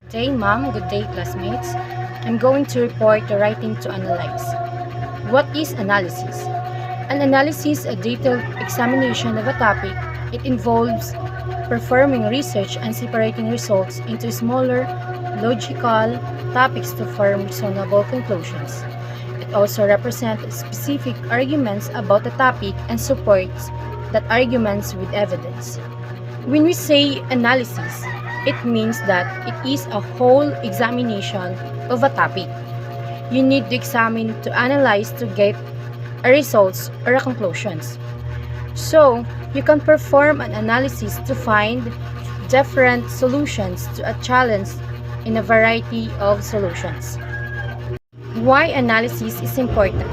Good day, ma'am. Good day, classmates. I'm going to report the writing to analyze. What is analysis? An analysis is a detailed examination of a topic. It involves performing research and separating results into smaller, logical topics to form reasonable conclusions. It also represents specific arguments about the topic and supports that arguments with evidence. When we say analysis, it means that it is a whole examination of a topic. You need to examine to analyze to get a results or a conclusions. So, you can perform an analysis to find different solutions to a challenge in a variety of solutions. Why analysis is important?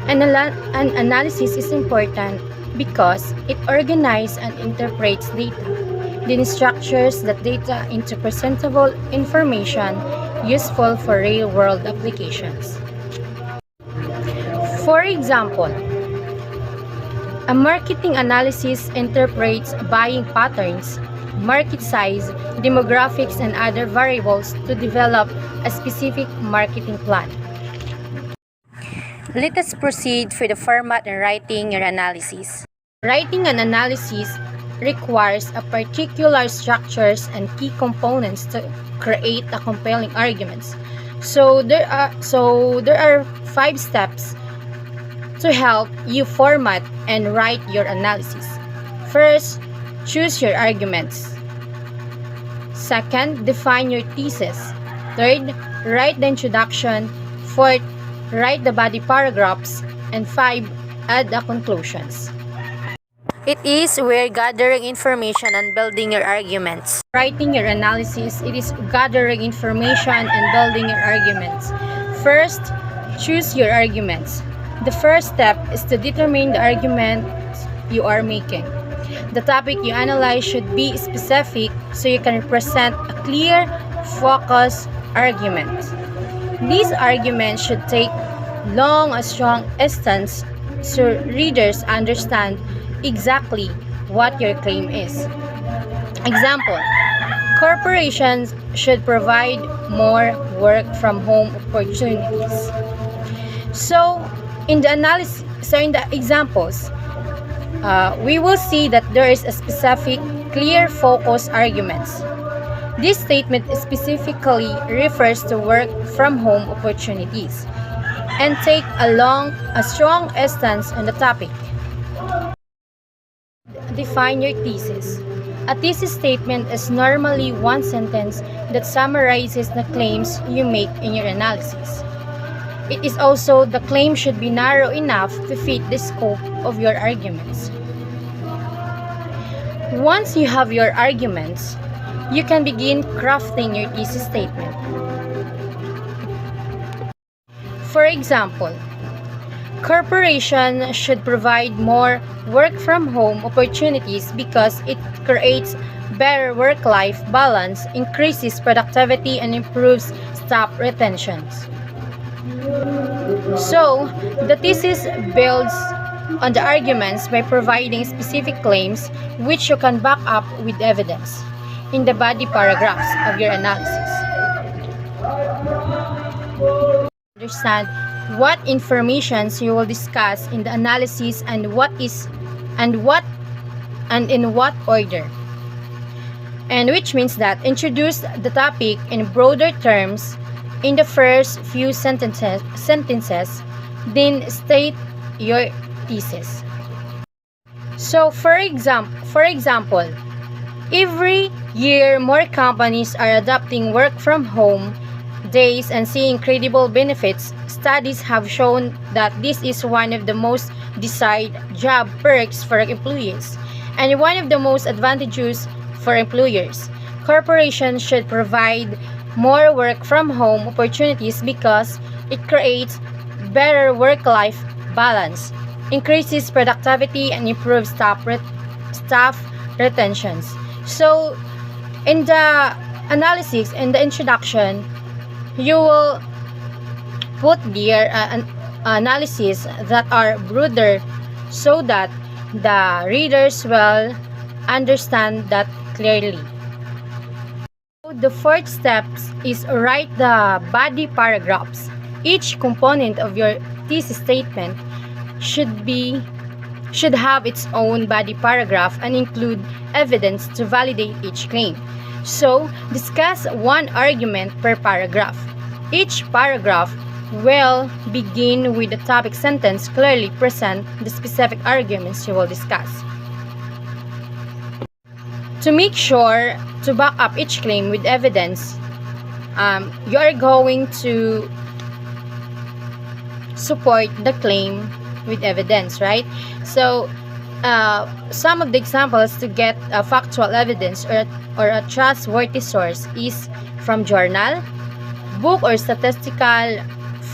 An analysis is important because it organizes and interprets data, then structures that data into presentable information useful for real-world applications. For example, a marketing analysis interprets buying patterns, market size, demographics, and other variables to develop a specific marketing plan. Let us proceed for the format and writing your analysis. Writing an analysis requires a particular structures and key components to create a compelling arguments. So there are 5 steps to help you format and write your analysis. First, choose your arguments. Second, define your thesis. Third, write the introduction. Fourth, write the body paragraphs. And 5, add the conclusions. It is where gathering information and building your arguments. Writing your analysis, it is gathering information and building your arguments. First, choose your arguments. The first step is to determine the argument you are making. The topic you analyze should be specific so you can present a clear, focused argument. These arguments should take long a strong instance so readers understand exactly what your claim is. Example, corporations should provide more work from home opportunities. So in the examples, we will see that there is a specific, clear, focused arguments. This statement specifically refers to work from home opportunities and take a strong stance on the topic. Define your thesis. A thesis statement is normally one sentence that summarizes the claims you make in your analysis. It is also the claim should be narrow enough to fit the scope of your arguments. Once you have your arguments, you can begin crafting your thesis statement. For example, corporations should provide more work from home opportunities because it creates better work-life balance, increases productivity, and improves staff retentions. So, the thesis builds on the arguments by providing specific claims which you can back up with evidence in the body paragraphs of your analysis. Understand what informations you will discuss in the analysis and in what order. And which means that introduce the topic in broader terms in the first few sentences, then state your thesis. So for example, every year more companies are adopting work from home days and seeing incredible benefits. Studies have shown that this is one of the most desired job perks for employees and one of the most advantageous for employers. Corporations should provide more work from home opportunities because it creates better work-life balance, increases productivity, and improves staff retentions. So in the analysis, in the introduction, you will put their analysis that are broader so that the readers will understand that clearly. the fourth step is write the body paragraphs. Each component of your thesis statement should have its own body paragraph and include evidence to validate each claim. So, discuss one argument per paragraph. Each paragraph will begin with the topic sentence clearly present the specific arguments you will discuss. To make sure to back up each claim with evidence, you are going to support the claim with evidence, right? So, some of the examples to get factual evidence or a trustworthy source is from journal, book, or statistical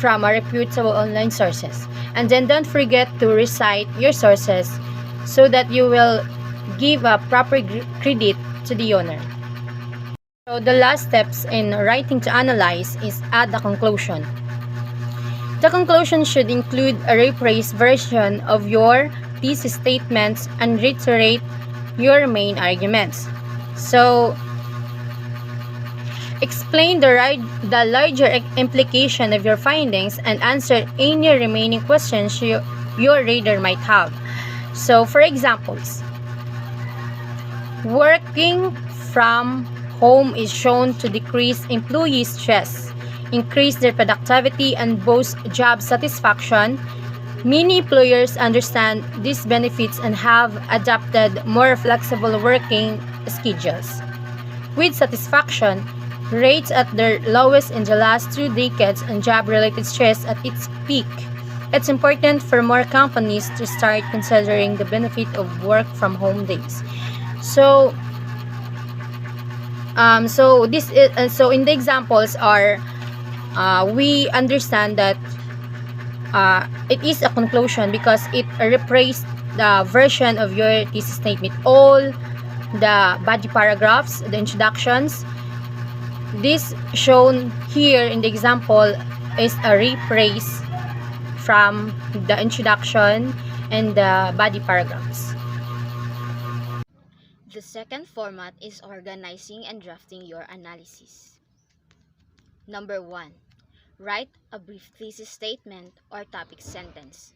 from a reputable online sources. And then don't forget to recite your sources so that you will give a proper credit to the owner. So the last steps in writing to analyze is add a conclusion. The conclusion should include a rephrased version of your thesis statements and reiterate your main arguments. So, explain the larger implication of your findings and answer any remaining questions your reader might have. So, for examples, working from home is shown to decrease employee stress, increase their productivity, and boost job satisfaction. Many employers understand these benefits and have adopted more flexible working schedules. With satisfaction rates at their lowest in the last 2 decades and job-related stress at its peak, it's important for more companies to start considering the benefit of work from home days. So in the examples are we understand that it is a conclusion because it replaced the version of your thesis statement, all the body paragraphs, the introductions. This shown here in the example is a rephrase from the introduction and the body paragraphs. The second format is organizing and drafting your analysis. Number 1. Write a brief thesis statement or topic sentence.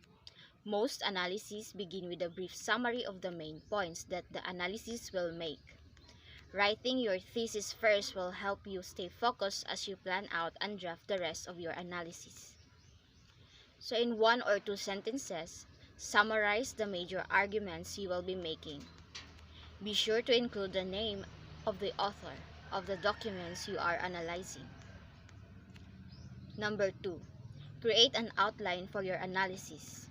Most analyses begin with a brief summary of the main points that the analysis will make. Writing your thesis first will help you stay focused as you plan out and draft the rest of your analysis. So in 1 or 2 sentences, summarize the major arguments you will be making. Be sure to include the name of the author of the documents you are analyzing. Number 2. Create an outline for your analysis.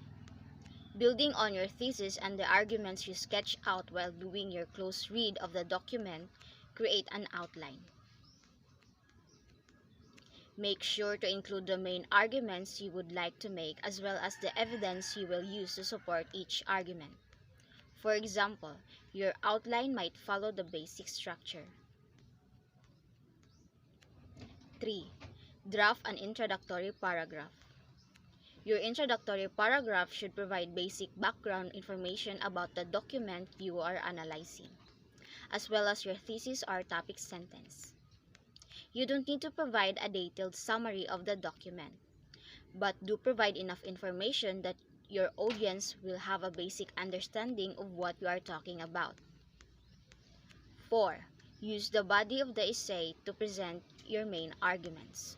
Building on your thesis and the arguments you sketch out while doing your close read of the document, create an outline. Make sure to include the main arguments you would like to make as well as the evidence you will use to support each argument. For example, your outline might follow the basic structure. 3. Draft an introductory paragraph. Your introductory paragraph should provide basic background information about the document you are analyzing, as well as your thesis or topic sentence. You don't need to provide a detailed summary of the document, but do provide enough information that your audience will have a basic understanding of what you are talking about. 4. Use the body of the essay to present your main arguments.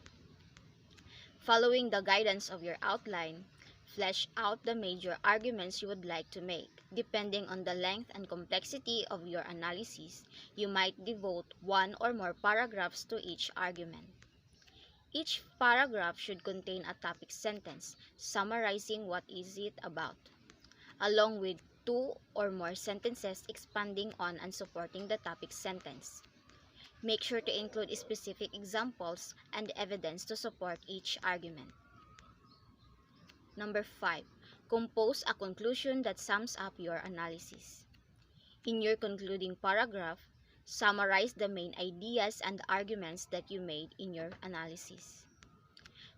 Following the guidance of your outline, flesh out the major arguments you would like to make. Depending on the length and complexity of your analysis, you might devote 1 or more paragraphs to each argument. Each paragraph should contain a topic sentence summarizing what is it about, along with 2 or more sentences expanding on and supporting the topic sentence. Make sure to include specific examples and evidence to support each argument. Number 5. Compose a conclusion that sums up your analysis. In your concluding paragraph, summarize the main ideas and arguments that you made in your analysis.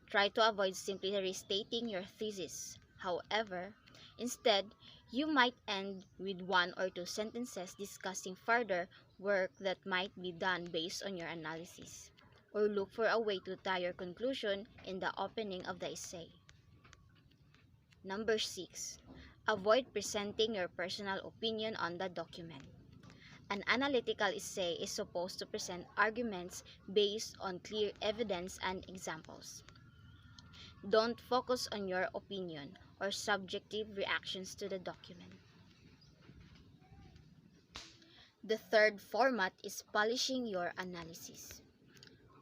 Try to avoid simply restating your thesis. However, instead, you might end with 1 or 2 sentences discussing further work that might be done based on your analysis, or look for a way to tie your conclusion in the opening of the essay. Number 6. Avoid presenting your personal opinion on the document. An analytical essay is supposed to present arguments based on clear evidence and examples. Don't focus on your opinion or subjective reactions to the document. The third format is polishing your analysis.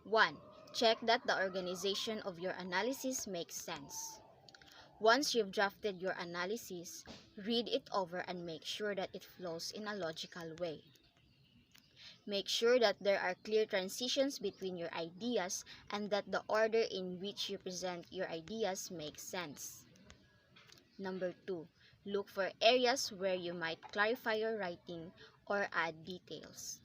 1. Check that the organization of your analysis makes sense. Once you've drafted your analysis, read it over and make sure that it flows in a logical way. Make sure that there are clear transitions between your ideas and that the order in which you present your ideas makes sense. Number 2. Look for areas where you might clarify your writing or add details.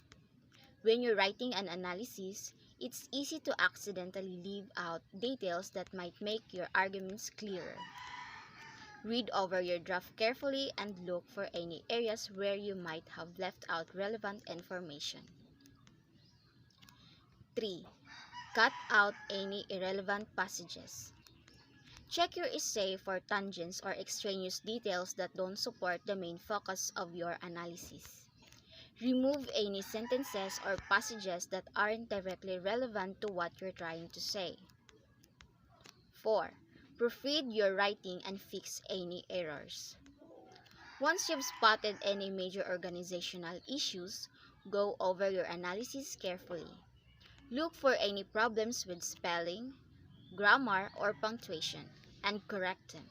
When you're writing an analysis, it's easy to accidentally leave out details that might make your arguments clearer. Read over your draft carefully and look for any areas where you might have left out relevant information. 3. Cut out any irrelevant passages. Check your essay for tangents or extraneous details that don't support the main focus of your analysis. Remove any sentences or passages that aren't directly relevant to what you're trying to say. 4. Proofread your writing and fix any errors. Once you've spotted any major organizational issues, go over your analysis carefully. Look for any problems with spelling, grammar, or punctuation, and correct them.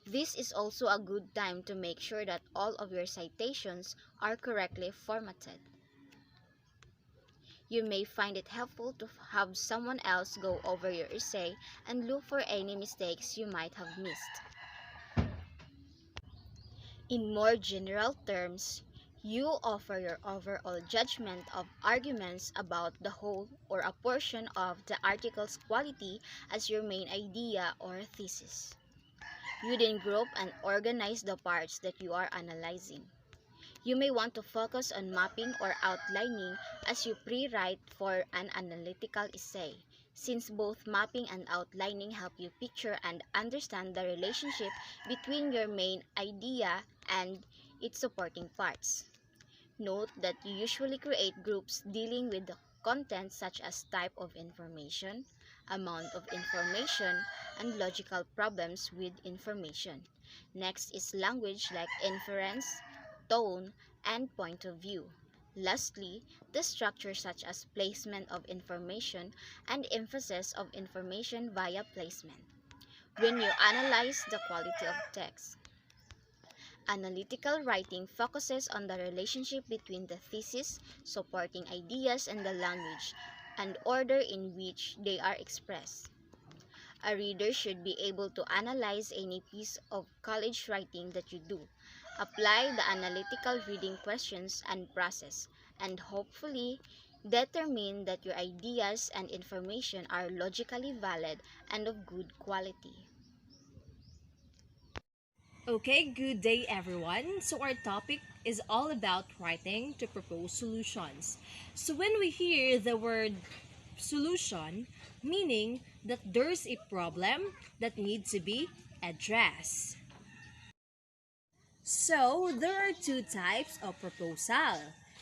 This is also a good time to make sure that all of your citations are correctly formatted. You may find it helpful to have someone else go over your essay and look for any mistakes you might have missed. In more general terms, you offer your overall judgment of arguments about the whole or a portion of the article's quality as your main idea or thesis. You then group and organize the parts that you are analyzing. You may want to focus on mapping or outlining as you pre-write for an analytical essay, since both mapping and outlining help you picture and understand the relationship between your main idea and its supporting parts. Note that you usually create groups dealing with the content such as type of information, amount of information, and logical problems with information. Next is language like inference, tone, and point of view. Lastly, the structure such as placement of information and emphasis of information via placement. When you analyze the quality of text, analytical writing focuses on the relationship between the thesis, supporting ideas, and the language, and order in which they are expressed. A reader should be able to analyze any piece of college writing that you do, apply the analytical reading questions and process, and hopefully determine that your ideas and information are logically valid and of good quality. Okay, good day everyone. So our topic is all about writing to propose solutions. So when we hear the word solution, meaning that there's a problem that needs to be addressed. So there are two types of proposal,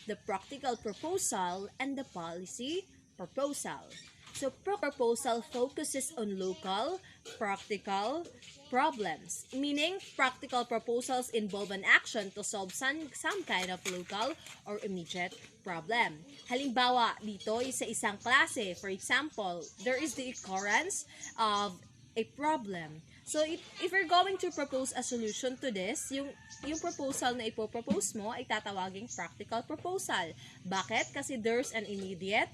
the practical proposal and the policy proposal. So proposal focuses on local, practical problems, meaning practical proposals involve an action to solve some kind of local or immediate problem. Halimbawa, dito sa isang klase, for example, there is the occurrence of a problem. So if you're going to propose a solution to this, yung proposal na ipopropose mo ay tatawaging practical proposal. Bakit? Kasi there's an immediate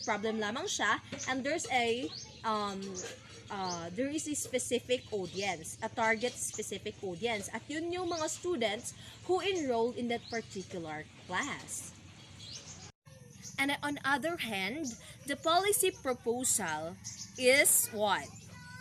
problem lamang siya, and there is a specific audience, a target specific audience, at yun yung mga students who enrolled in that particular class. And on other hand, the policy proposal is what?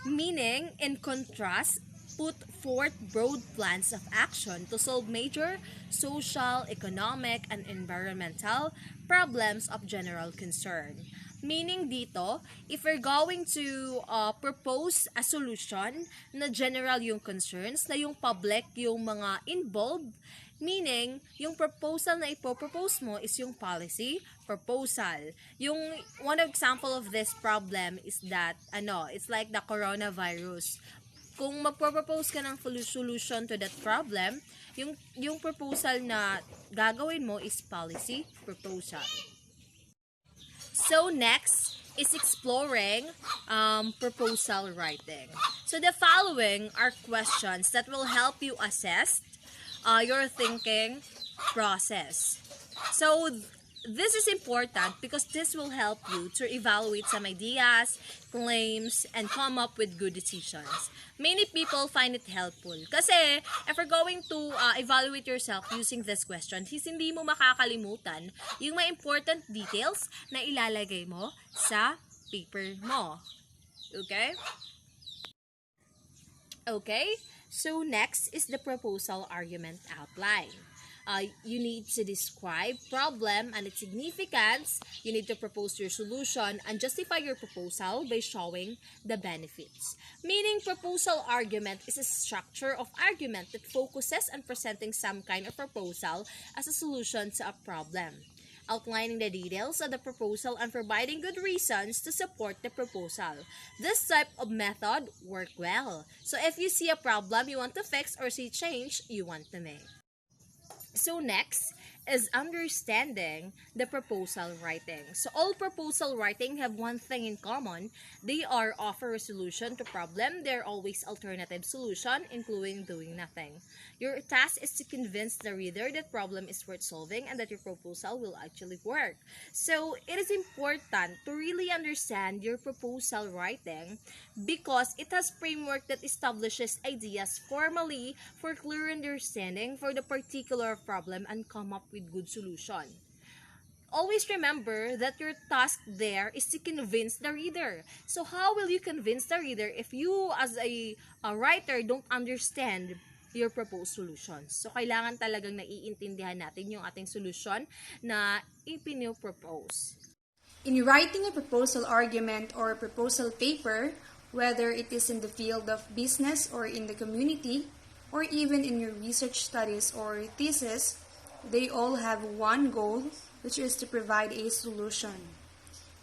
Meaning, in contrast, put forth broad plans of action to solve major social, economic, and environmental problems of general concern. Meaning dito, if we're going to propose a solution na general yung concerns, na yung public, yung mga involved, meaning, yung proposal na ipopropose mo is yung policy proposal. Yung one example of this problem is that, it's like the coronavirus. Kung magpropose ka ng solution to that problem, yung proposal na gagawin mo is policy proposal. So next is exploring proposal writing. So the following are questions that will help you assess your thinking process. So this is important because this will help you to evaluate some ideas, claims, and come up with good decisions. Many people find it helpful kasi if you're going to evaluate yourself using this question, hindi mo makakalimutan yung mga important details na ilalagay mo sa paper mo. Okay? Okay? So next is the proposal argument outline. You need to describe problem and its significance. You need to propose your solution and justify your proposal by showing the benefits. Meaning, proposal argument is a structure of argument that focuses on presenting some kind of proposal as a solution to a problem, outlining the details of the proposal and providing good reasons to support the proposal. This type of method works well. So if you see a problem you want to fix or see change you want to make. So next is understanding the proposal writing. So all proposal writing have one thing in common. They are offer a solution to problem. They're always alternative solution, including doing nothing. Your task is to convince the reader that problem is worth solving and that your proposal will actually work. So it is important to really understand your proposal writing because it has framework that establishes ideas formally for clear understanding for the particular problem and come up with good solution. Always remember that your task there is to convince the reader. So how will you convince the reader if you as a writer don't understand your proposed solutions? So kailangan talagang naiintindihan natin yung ating solution na ipinopropose. In writing a proposal argument or proposal paper, whether it is in the field of business or in the community, or even in your research studies or thesis, they all have one goal, which is to provide a solution.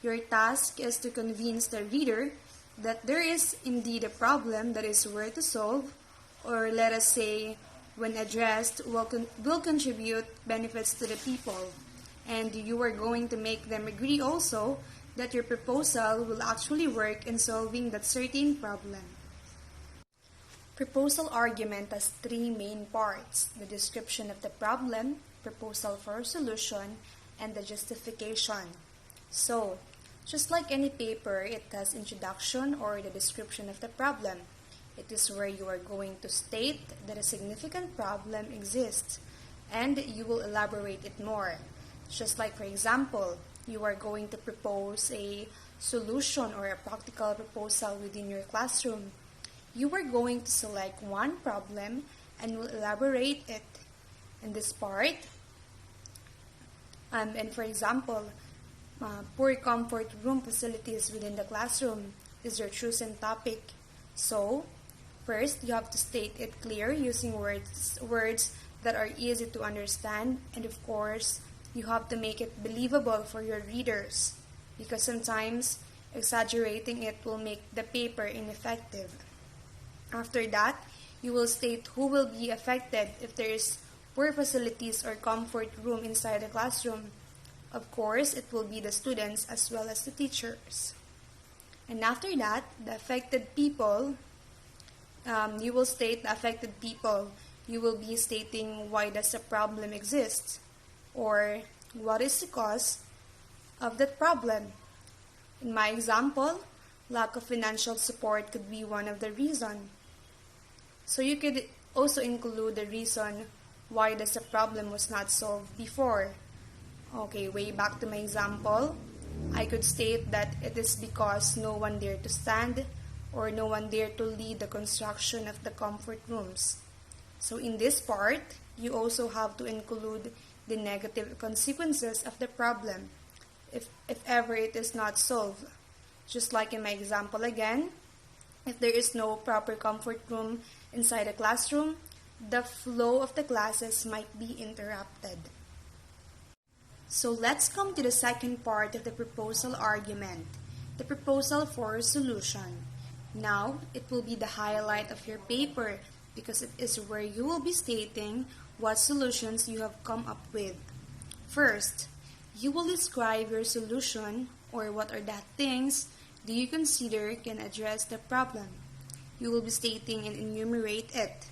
Your task is to convince the reader that there is indeed a problem that is worth to solve, or let us say, when addressed, will contribute benefits to the people. And you are going to make them agree also that your proposal will actually work in solving that certain problem. Proposal argument has three main parts: the description of the problem, proposal for a solution, and the justification. So, just like any paper, it has introduction or the description of the problem. It is where you are going to state that a significant problem exists, and you will elaborate it more. Just like, for example, you are going to propose a solution or a practical proposal within your classroom. You are going to select one problem and will elaborate it in this part. And for example, poor comfort room facilities within the classroom is your chosen topic. So, first, you have to state it clear using words that are easy to understand, and of course, you have to make it believable for your readers, because sometimes exaggerating it will make the paper ineffective. After that, you will state who will be affected if there is poor facilities or comfort room inside the classroom. Of course, it will be the students as well as the teachers. And after that, the affected people, you will state the affected people. You will be stating why does the problem exist, or what is the cause of that problem. In my example, lack of financial support could be one of the reasons. So you could also include the reason why does the problem was not solved before. Okay, way back to my example, I could state that it is because no one dared to stand or no one there to lead the construction of the comfort rooms. So in this part, you also have to include the negative consequences of the problem if ever it is not solved. Just like in my example again, if there is no proper comfort room inside a classroom, the flow of the classes might be interrupted. So let's come to the second part of the proposal argument, the proposal for a solution. Now, it will be the highlight of your paper because it is where you will be stating what solutions you have come up with. First, you will describe your solution or what are the things do you consider can address the problem. You will be stating and enumerate it.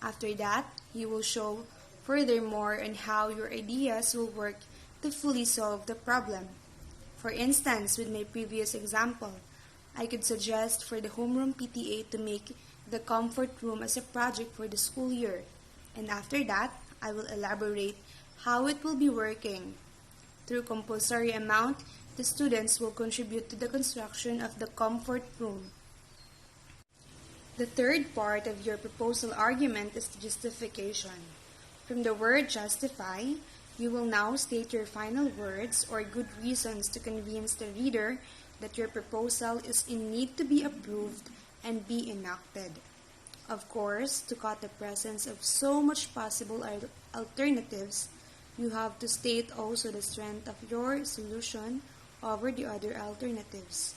After that, you will show furthermore on how your ideas will work to fully solve the problem. For instance, with my previous example, I could suggest for the homeroom PTA to make the comfort room as a project for the school year. And after that, I will elaborate how it will be working. Through compulsory amount, the students will contribute to the construction of the comfort room. The third part of your proposal argument is the justification. From the word justify, you will now state your final words or good reasons to convince the reader that your proposal is in need to be approved and be enacted. Of course, to cut the presence of so much possible alternatives, you have to state also the strength of your solution over the other alternatives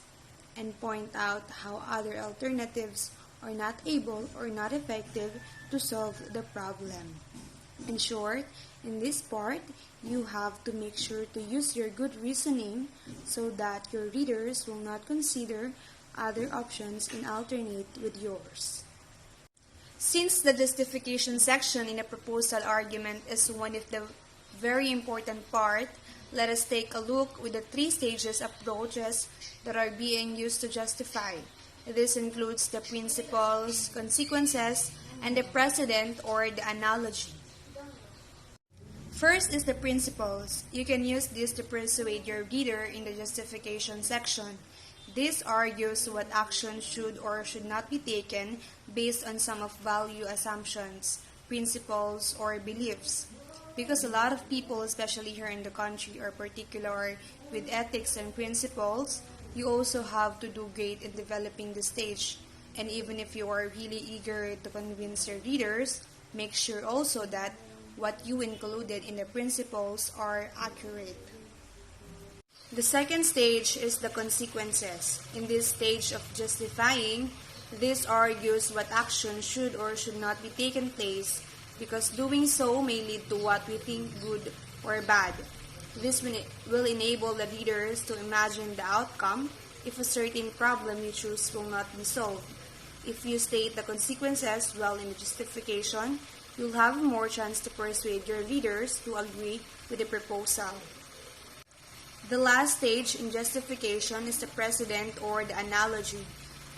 and point out how other alternatives are not able or not effective to solve the problem. In short, in this part, you have to make sure to use your good reasoning so that your readers will not consider other options and alternate with yours. Since the justification section in a proposal argument is one of the very important part, let us take a look with the 3 stages approaches that are being used to justify. This includes the principles, consequences, and the precedent or the analogy. First is the principles. You can use this to persuade your reader in the justification section. This argues what action should or should not be taken based on some of value assumptions, principles, or beliefs. Because a lot of people, especially here in the country, are particular with ethics and principles, you also have to do great in developing the stage. And even if you are really eager to convince your readers, make sure also that what you included in the principles are accurate. The second stage is the consequences. In this stage of justifying, this argues what action should or should not be taken place because doing so may lead to what we think good or bad. This will enable the readers to imagine the outcome if a certain problem you choose will not be solved. If you state the consequences well in the justification, you'll have more chance to persuade your readers to agree with the proposal. The last stage in justification is the precedent or the analogy.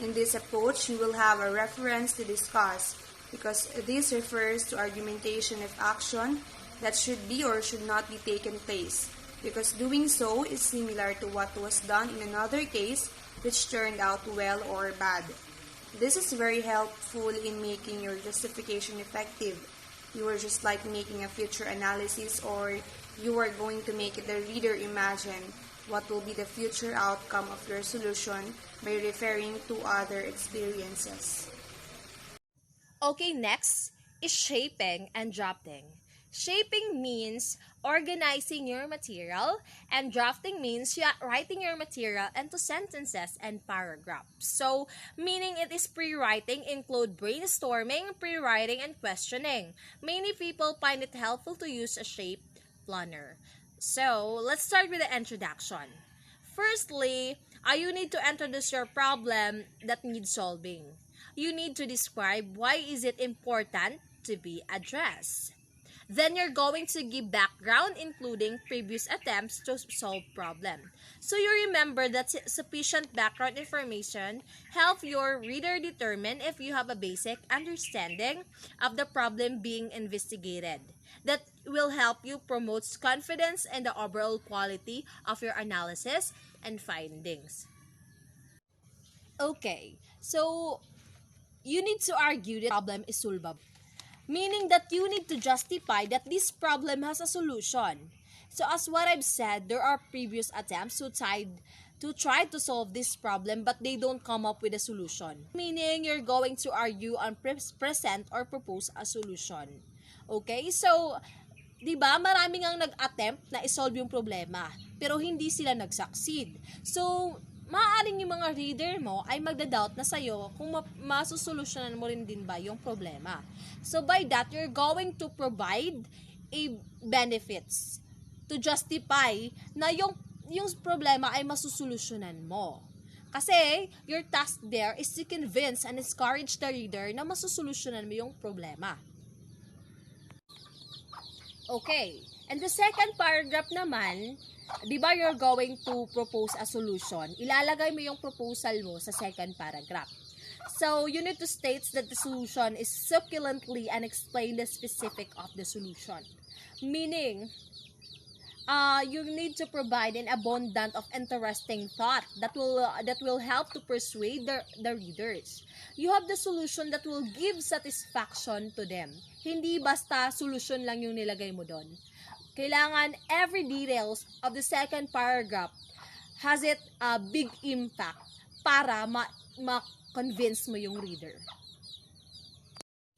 In this approach, you will have a reference to discuss because this refers to argumentation of action that should be or should not be taken place because doing so is similar to what was done in another case which turned out well or bad. This is very helpful in making your justification effective. You are just like making a future analysis or you are going to make the reader imagine what will be the future outcome of your solution by referring to other experiences. Okay, next is shaping and drafting. Shaping means organizing your material, and drafting means writing your material into sentences and paragraphs. So, meaning it is pre-writing include brainstorming, pre-writing, and questioning. Many people find it helpful to use a shape planner. So, let's start with the introduction. Firstly, you need to introduce your problem that needs solving. You need to describe why is it important to be addressed. Then you're going to give background including previous attempts to solve problem. So you remember that sufficient background information help your reader determine if you have a basic understanding of the problem being investigated. That will help you promote confidence in the overall quality of your analysis and findings. Okay, so you need to argue that problem is solvable. Meaning that you need to justify that this problem has a solution. So as what I've said, there are previous attempts to try to solve this problem but they don't come up with a solution. Meaning you're going to argue and present or propose a solution. Okay? So, 'di ba, maraming ang nag-attempt na i-solve yung problema, pero hindi sila nag-succeed. So, maaaring yung mga reader mo ay magda-doubt na sa'yo kung masusolusyonan mo rin din ba yung problema. So, by that, you're going to provide a benefits to justify na yung problema ay masusolusyonan mo. Kasi, your task there is to convince and encourage the reader na masusolusyonan mo yung problema. Okay. And the second paragraph naman, di ba you're going to propose a solution? Ilalagay mo yung proposal mo sa second paragraph. So, you need to state that the solution is succulently and explain the specific of the solution. Meaning, you need to provide an abundant of interesting thought that will help to persuade the readers. You have the solution that will give satisfaction to them. Hindi basta solution lang yung nilagay mo doon. Kailangan every details of the second paragraph has it a big impact para ma-convince mo yung reader.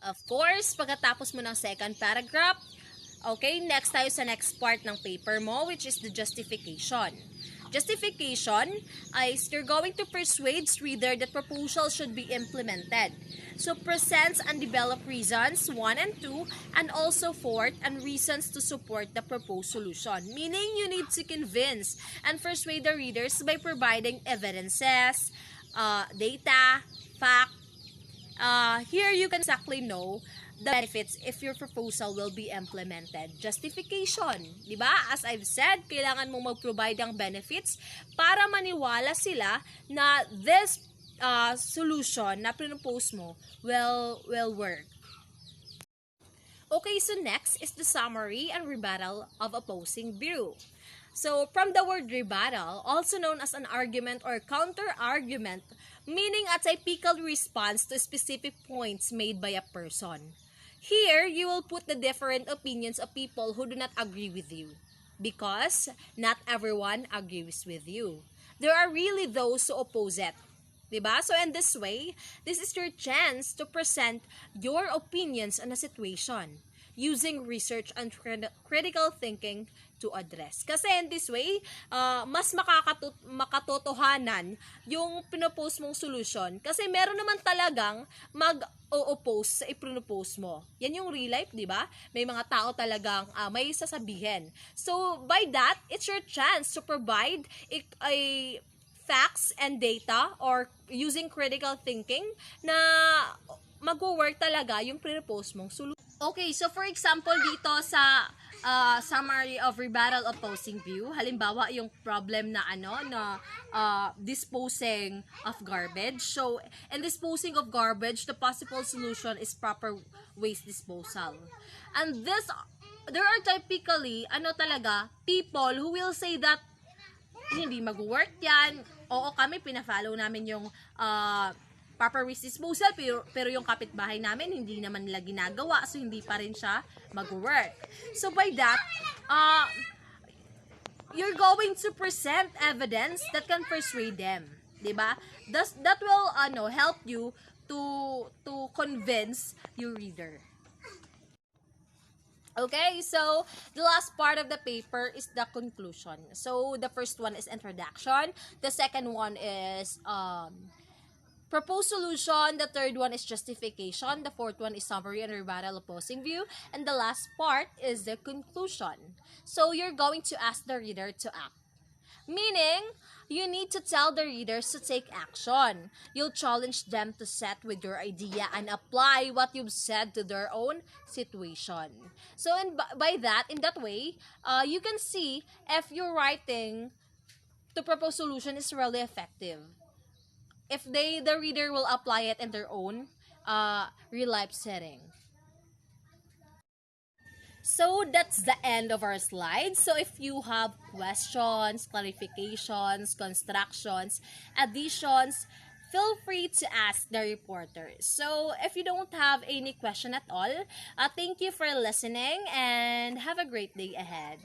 Of course, pagkatapos mo ng second paragraph, okay, next tayo sa next part ng paper mo, which is the justification. Justification is you're going to persuade reader that proposal should be implemented. So, presents and develop reasons 1 and 2, and also 4, and reasons to support the proposed solution. Meaning, you need to convince and persuade the readers by providing evidences, data, fact. Here, you can exactly know the benefits if your proposal will be implemented. Justification, di ba? As I've said, kailangan mong mag-provide ng benefits para maniwala sila na this solution na pinopose mo will work. Okay, so next is the summary and rebuttal of opposing view. So, from the word rebuttal, also known as an argument or counter-argument, meaning a typical response to specific points made by a person. Here, you will put the different opinions of people who do not agree with you. Because not everyone agrees with you. There are really those who oppose it. Diba? So in this way, this is your chance to present your opinions on a situation using research and critical thinking to address. Kasi in this way, mas makatotohanan yung pinopose mong solution. Kasi meron naman talagang mag-o-oppose sa ipinopose mo. Yan yung real life, di ba? May mga tao talagang may sasabihin. So, by that, it's your chance to provide a facts and data or using critical thinking na mag-work talaga yung pinopose mong solution. Okay, so for example, dito sa summary of rebuttal opposing view, halimbawa yung problem na disposing of garbage. So, in disposing of garbage, the possible solution is proper waste disposal. And there are typically, people who will say that hindi mag-work yan. Oo, kami, pina-follow namin yung proper waste disposal, pero yung kapitbahay namin hindi naman nila ginagawa, so hindi pa rin siya mag-work. So by that, you're going to present evidence that can persuade them, 'di ba? That will help you to convince your reader. Okay, so the last part of the paper is the conclusion. So the first one is introduction, the second one is proposed solution, the third one is justification, the fourth one is summary and rebuttal opposing view, and the last part is the conclusion. So you're going to ask the reader to act. Meaning, you need to tell the readers to take action. You'll challenge them to set with your idea and apply what you've said to their own situation. So by that, in that way, you can see if your writing to propose solution is really effective. If the reader will apply it in their own real life setting. So that's the end of our slides. So if you have questions, clarifications, constructions, additions, feel free to ask the reporters. So if you don't have any question at all, thank you for listening and have a great day ahead.